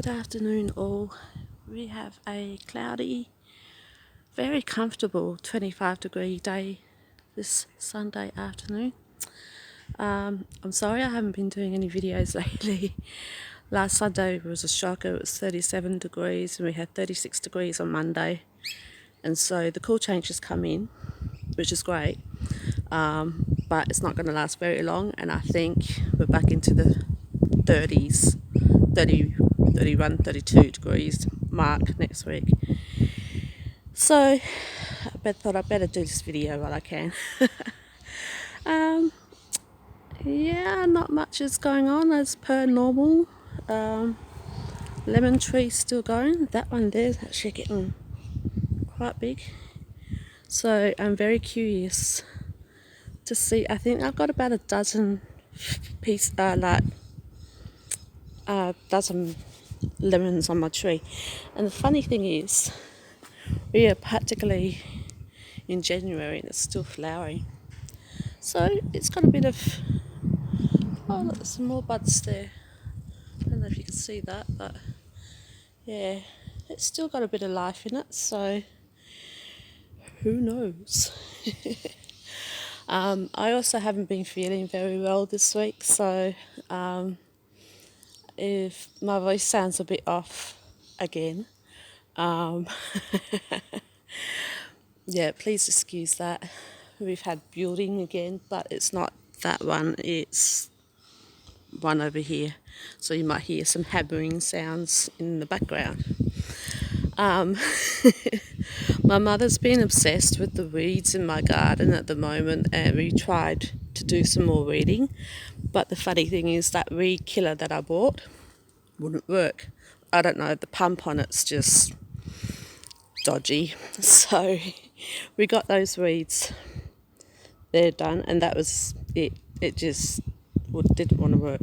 Good afternoon all. We have a cloudy, very comfortable 25-degree day this Sunday afternoon. I'm sorry I haven't been doing any videos lately. Last Sunday was a shocker. It was 37 degrees and we had 36 degrees on Monday. And so the cool change has come in, which is great. But it's not going to last very long, and I think we're back into the 30s, 30, 31, 32 degrees mark next week. So I thought I'd better do this video while I can. Yeah, not much is going on as per normal. Lemon tree still going. That one there's actually getting quite big. So I'm very curious to see. I think I've got about a dozen dozen lemons on my tree. And the funny thing is, we are practically in January and it's still flowering. So it's got a bit of, oh look, there's some more buds there. I don't know if you can see that, but yeah, it's still got a bit of life in it, so who knows. I also haven't been feeling very well this week, so if my voice sounds a bit off again, yeah, please excuse that. We've had building again, but it's not that one, it's one over here, so you might hear some hammering sounds in the background. My mother's been obsessed with the weeds in my garden at the moment, and we tried to do some more weeding, but the funny thing is that weed killer that I bought wouldn't work. I don't know, the pump on it's just dodgy, so we got those weeds, they're done, and that was it. It just didn't want to work.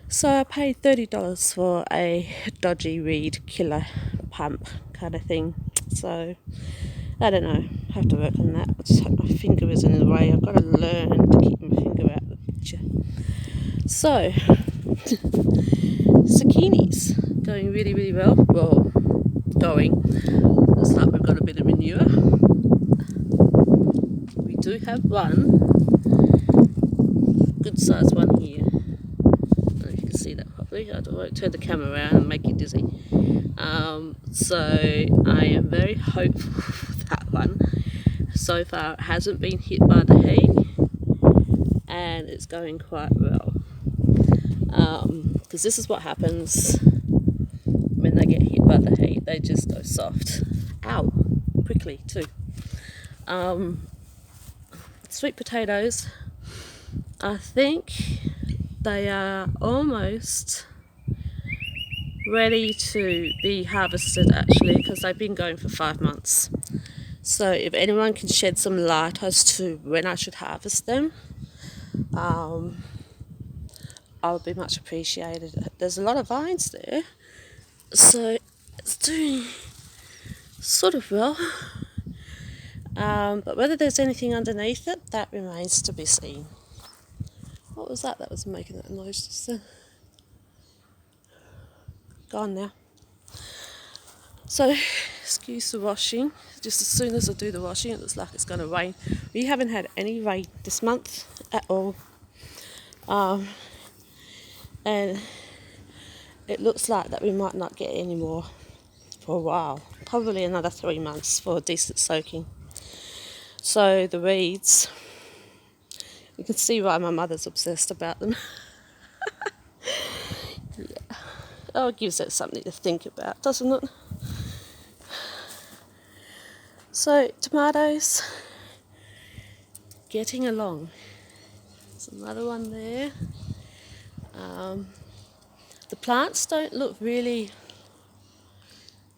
So I paid $30 for a dodgy weed killer pump kind of thing. So I don't know, I have to work on that. I just hope my finger isn't in the way. I've got to learn to keep my finger out of the picture. So zucchinis going really, really well. Well, going. Looks like we've got a bit of manure. We do have one good sized one here. See that properly. I won't turn the camera around and make you dizzy. So I am very hopeful for that one. So far it hasn't been hit by the heat and it's going quite well. Because this is what happens when they get hit by the heat. They just go soft. Ow! Quickly too. Sweet potatoes, I think they are almost ready to be harvested actually, because they've been going for 5 months. So if anyone can shed some light as to when I should harvest them, I would be much appreciated. There's a lot of vines there, so it's doing sort of well. But whether there's anything underneath it, that remains to be seen. What was that was making that noise just then? Gone now. So, excuse the washing. Just as soon as I do the washing, it looks like it's going to rain. We haven't had any rain this month at all. And it looks like that we might not get any more for a while. Probably another 3 months for a decent soaking. So the weeds, you can see why my mother's obsessed about them. Yeah. Oh, it gives it something to think about, doesn't it? So, tomatoes, getting along. There's another one there. The plants don't look really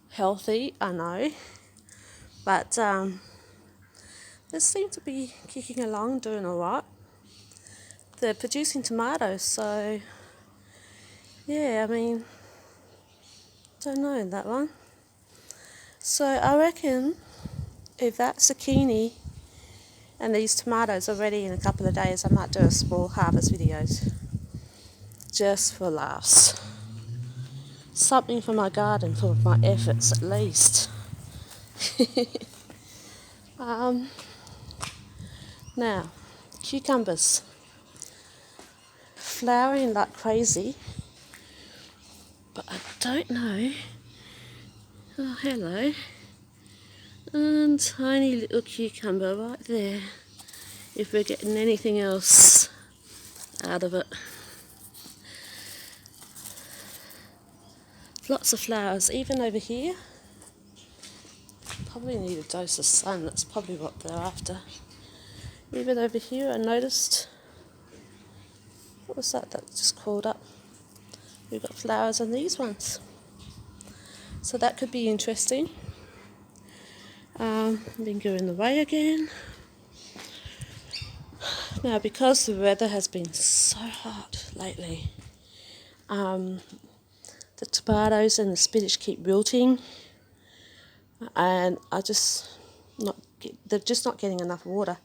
healthy, I know, but they seem to be kicking along, doing alright. They're producing tomatoes, so yeah, I mean, don't know that one. So I reckon if that zucchini and these tomatoes are ready in a couple of days, I might do a small harvest videos just for laughs. something for my garden for my efforts at least. Now, cucumbers flowering like crazy, but I don't know. Oh, hello. And tiny little cucumber right there, if we're getting anything else out of it. Lots of flowers, even over here. Probably need a dose of sun, that's probably what they're after. Even over here I noticed, what was that just crawled up? We've got flowers on these ones. So that could be interesting. Been going the way again. Now, because the weather has been so hot lately, the tomatoes and the spinach keep wilting, and they're just not getting enough water.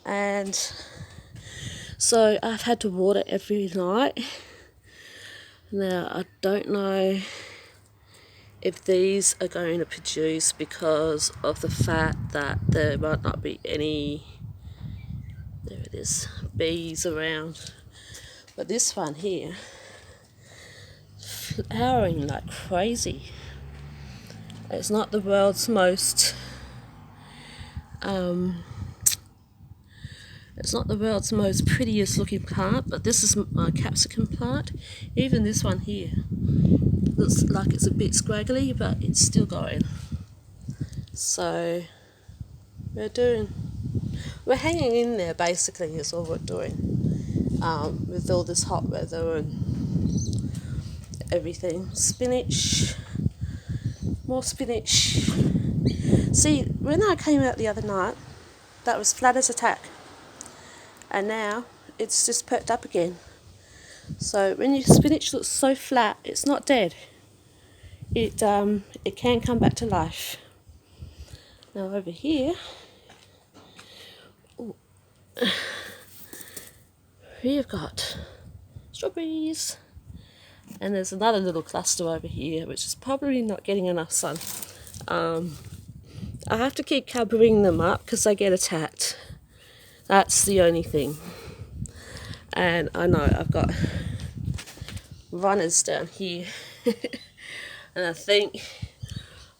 And so I've had to water every night. Now, I don't know if these are going to produce because of the fact that there might not be any, there it is, bees around. But this one here, flowering like crazy. It's not the world's most prettiest looking plant, but this is my capsicum plant. Even this one here looks like it's a bit scraggly, but it's still going. So we're hanging in there basically, is all we're doing, with all this hot weather and everything. Spinach, more spinach. See, when I came out the other night, that was flat as a tack, and now it's just perked up again. So when your spinach looks so flat, it's not dead. It can come back to life. Now over here, we've got strawberries, and there's another little cluster over here which is probably not getting enough sun. I have to keep covering them up because they get attacked. That's the only thing. And I know I've got runners down here and I think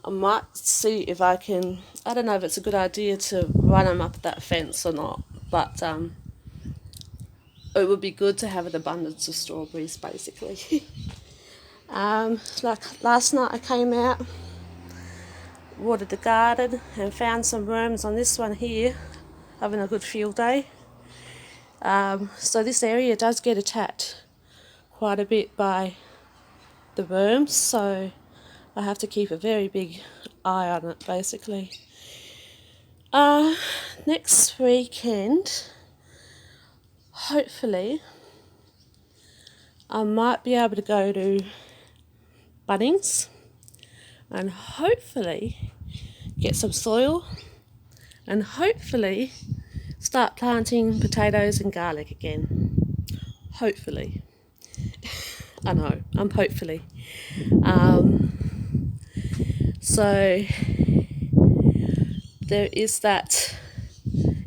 I might see if I can, I don't know if it's a good idea to run them up that fence or not, but it would be good to have an abundance of strawberries basically. Like last night I came out, watered the garden and found some worms on this one here, having a good field day. So this area does get attacked quite a bit by the worms, so I have to keep a very big eye on it basically. Next weekend, hopefully, I might be able to go to Bunnings and hopefully get some soil and hopefully start planting potatoes and garlic again. Hopefully. I know, I'm hopefully. So there is that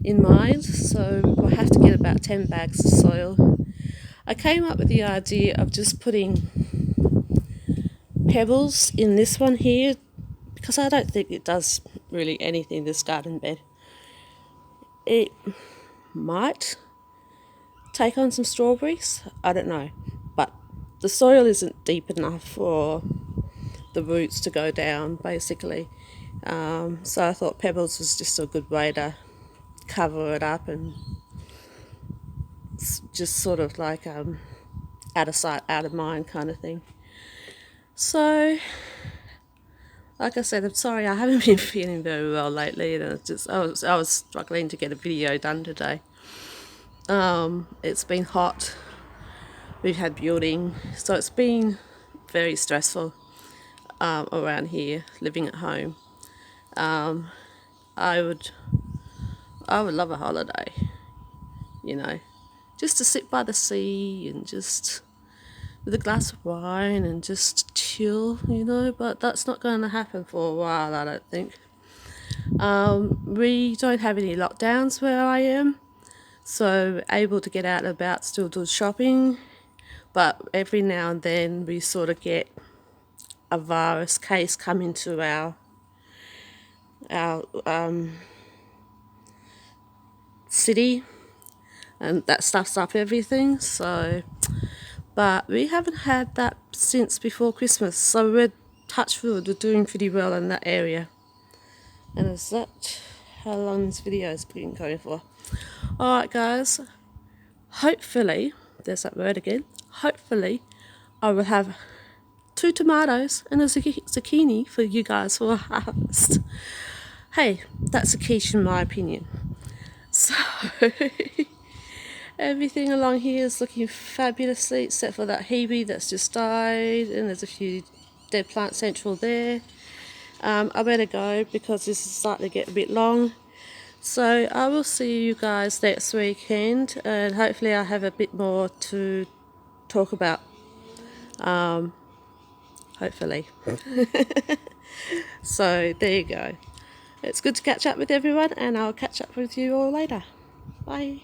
in mind, so we'll have to get about 10 bags of soil. I came up with the idea of just putting pebbles in this one here, because I don't think it does really anything, this garden bed. It might take on some strawberries, I don't know, but the soil isn't deep enough for the roots to go down basically. So I thought pebbles was just a good way to cover it up and just sort of like out of sight, out of mind kind of thing. So, like I said, I'm sorry I haven't been feeling very well lately, and I was struggling to get a video done today. It's been hot. We've had building, so it's been very stressful around here, living at home. I would love a holiday, you know, just to sit by the sea and just with a glass of wine and just chill, you know, but that's not going to happen for a while, I don't think. We don't have any lockdowns where I am, so able to get out and about, still do shopping, but every now and then we sort of get a virus case come into our city, and that stuffs up everything. So, but we haven't had that since before Christmas, so we're touch wood, we're doing pretty well in that area. And is that how long this video has been going for? Alright guys, hopefully, there's that word again, hopefully I will have 2 tomatoes and a zucchini for you guys for a harvest. Hey, that's a quiche in my opinion. So, everything along here is looking fabulously except for that hebe that's just died, and there's a few dead plant central there. I better go because this is starting to get a bit long. So I will see you guys next weekend, and hopefully I have a bit more to talk about. Hopefully. So there you go. It's good to catch up with everyone, and I'll catch up with you all later. Bye.